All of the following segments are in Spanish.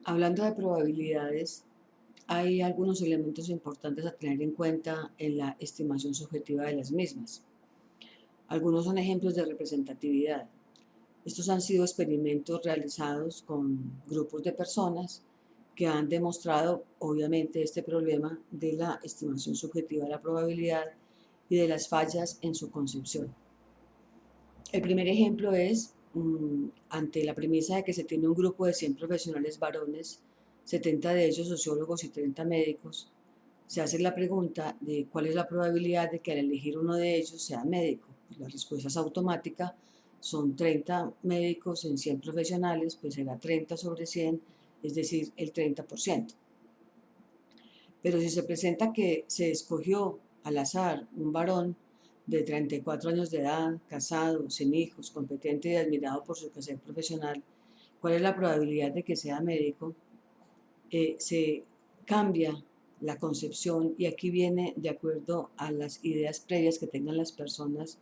Hablando de probabilidades, hay algunos elementos importantes a tener en cuenta en la estimación subjetiva de las mismas. Algunos son ejemplos de representatividad. Estos han sido experimentos realizados con grupos de personas que han demostrado, obviamente, este problema de la estimación subjetiva de la probabilidad y de las fallas en su concepción. El primer ejemplo es, ante la premisa de que se tiene un grupo de 100 profesionales varones, 70 de ellos sociólogos y 30 médicos, se hace la pregunta de cuál es la probabilidad de que al elegir uno de ellos sea médico. Pues la respuesta es automática, son 30 médicos en 100 profesionales, pues será 30 sobre 100, es decir, el 30%. Pero si se presenta que se escogió al azar un varón de 34 años de edad, casado, sin hijos, competente y admirado por su quehacer profesional, ¿cuál es la probabilidad de que sea médico? Se cambia la concepción y aquí viene de acuerdo a las ideas previas que tengan las personas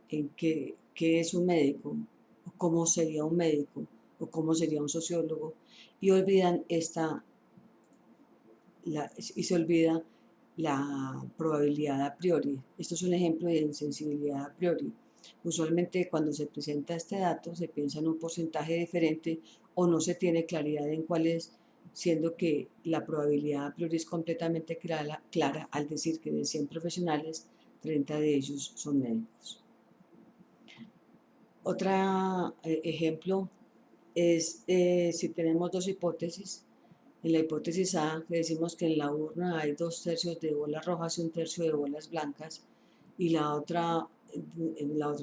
en qué es un médico, o cómo sería un médico, o cómo sería un sociólogo, y olvidan y se olvida la probabilidad a priori. Esto es un ejemplo de insensibilidad a priori. Usualmente cuando se presenta este dato se piensa en un porcentaje diferente o no se tiene claridad en cuál es, siendo que la probabilidad a priori es completamente clara al decir que de 100 profesionales, 30 de ellos son médicos. Otro ejemplo es si tenemos dos hipótesis. En la hipótesis A, que decimos que en la urna hay 2/3 de bolas rojas y 1/3 de bolas blancas, y en la otra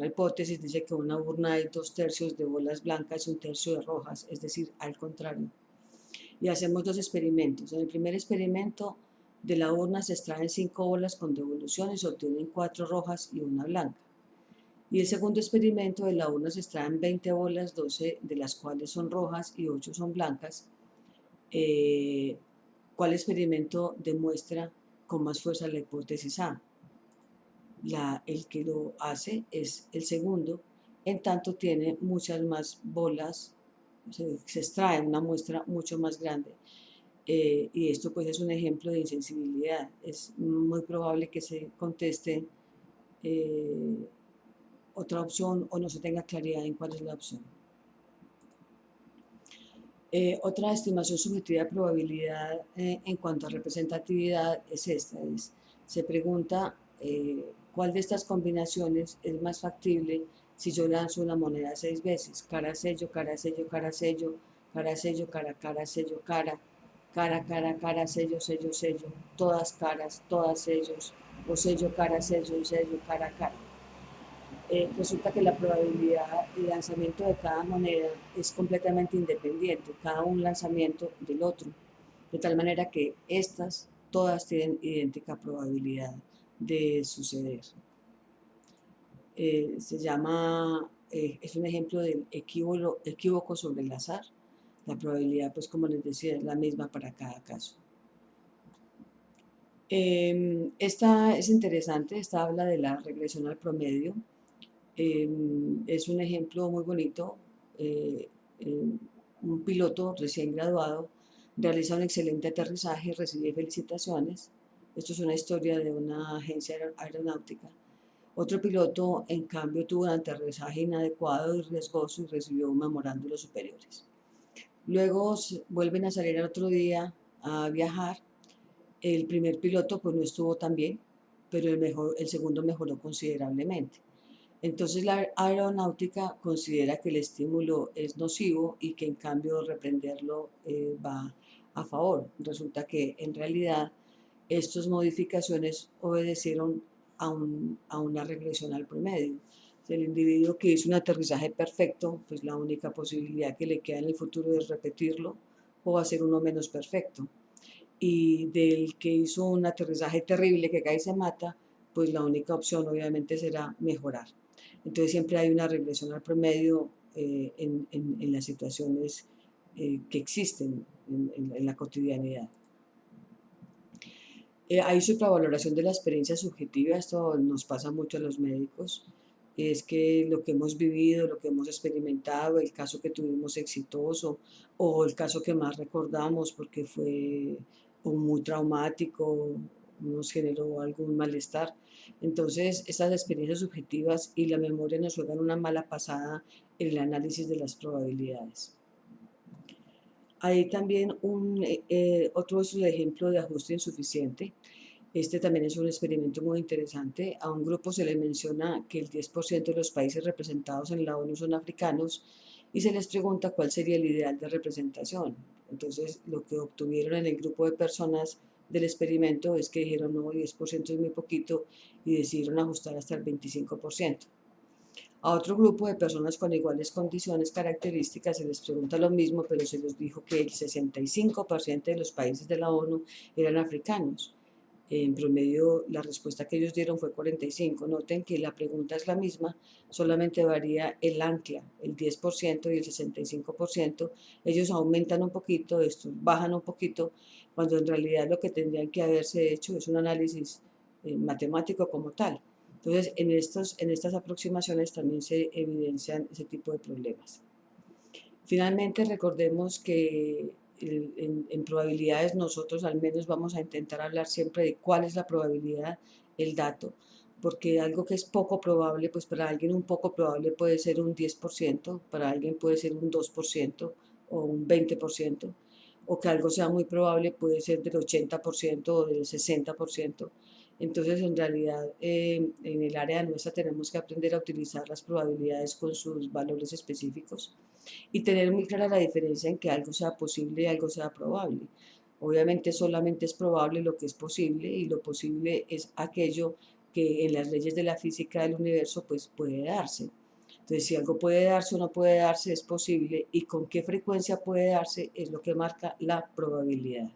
hipótesis dice que en una urna hay 2/3 de bolas blancas y 1/3 de rojas, es decir, al contrario. Y hacemos dos experimentos. En el primer experimento, de la urna se extraen 5 bolas con devolución y se obtienen 4 rojas y una blanca. Y el segundo experimento, de la urna se extraen 20 bolas, 12 de las cuales son rojas y 8 son blancas. ¿Cuál experimento demuestra con más fuerza la hipótesis A? El que lo hace es el segundo, en tanto tiene muchas más bolas, se extrae una muestra mucho más grande. Y esto pues es un ejemplo de insensibilidad. Es muy probable que se conteste otra opción o no se tenga claridad en cuál es la opción. Otra estimación subjetiva de probabilidad en cuanto a representatividad es esta. Se pregunta cuál de estas combinaciones es más factible si yo lanzo una moneda 6 veces. Cara, sello, cara, sello, cara, sello, cara, sello, cara, cara, sello, cara, cara, cara, cara, sello, sello, sello, todas caras, todas sellos, o sello, cara, sello, sello, cara, cara. Resulta que la probabilidad de lanzamiento de cada moneda es completamente independiente, cada un lanzamiento del otro, de tal manera que estas todas tienen idéntica probabilidad de suceder. Es un ejemplo del equívoco sobre el azar. La probabilidad, pues como les decía, es la misma para cada caso. Esta es interesante, esta habla de la regresión al promedio. Es un ejemplo muy bonito. eh, eh, un piloto recién graduado realiza un excelente aterrizaje y recibe felicitaciones. Esto es una historia de una agencia aeronáutica. Otro piloto, en cambio, tuvo un aterrizaje inadecuado y riesgoso y recibió un memorándum superiores. Luego vuelven a salir al otro día a viajar. El primer piloto pues no estuvo tan bien, pero el segundo mejoró considerablemente. Entonces la aeronáutica considera que el estímulo es nocivo y que en cambio reprenderlo va a favor. Resulta que en realidad estas modificaciones obedecieron a una regresión al promedio. El individuo que hizo un aterrizaje perfecto, pues la única posibilidad que le queda en el futuro es repetirlo o hacer uno menos perfecto. Y del que hizo un aterrizaje terrible que cae y se mata, pues la única opción obviamente será mejorar. Entonces siempre hay una regresión al promedio en las situaciones que existen en la cotidianidad. Hay supravaloración de la experiencia subjetiva, esto nos pasa mucho a los médicos. es que lo que hemos vivido, lo que hemos experimentado, el caso que tuvimos exitoso o el caso que más recordamos porque fue o muy traumático, nos generó algún malestar. Entonces, estas experiencias subjetivas y la memoria nos juegan una mala pasada en el análisis de las probabilidades. Hay también otro es el ejemplo de ajuste insuficiente. Este también es un experimento muy interesante. A un grupo se le menciona que el 10% de los países representados en la ONU son africanos y se les pregunta cuál sería el ideal de representación. Entonces, lo que obtuvieron en el grupo de personas del experimento es que dijeron, no, 10% es muy poquito y decidieron ajustar hasta el 25%. A otro grupo de personas con iguales condiciones características se les pregunta lo mismo, pero se les dijo que el 65% de los países de la ONU eran africanos. En promedio, la respuesta que ellos dieron fue 45. Noten que la pregunta es la misma, solamente varía el ancla, el 10% y el 65%. Ellos aumentan un poquito, estos bajan un poquito, cuando en realidad lo que tendrían que haberse hecho es un análisis matemático como tal. Entonces, en estas aproximaciones también se evidencian ese tipo de problemas. Finalmente, recordemos que en probabilidades nosotros al menos vamos a intentar hablar siempre de cuál es la probabilidad, el dato, porque algo que es poco probable, pues para alguien un poco probable puede ser un 10%, para alguien puede ser un 2% o un 20%, o que algo sea muy probable puede ser del 80% o del 60%. Entonces, en realidad, en el área nuestra tenemos que aprender a utilizar las probabilidades con sus valores específicos y tener muy clara la diferencia en que algo sea posible y algo sea probable. Obviamente solamente es probable lo que es posible y lo posible es aquello que en las leyes de la física del universo pues puede darse. Entonces, si algo puede darse o no puede darse, es posible y con qué frecuencia puede darse es lo que marca la probabilidad.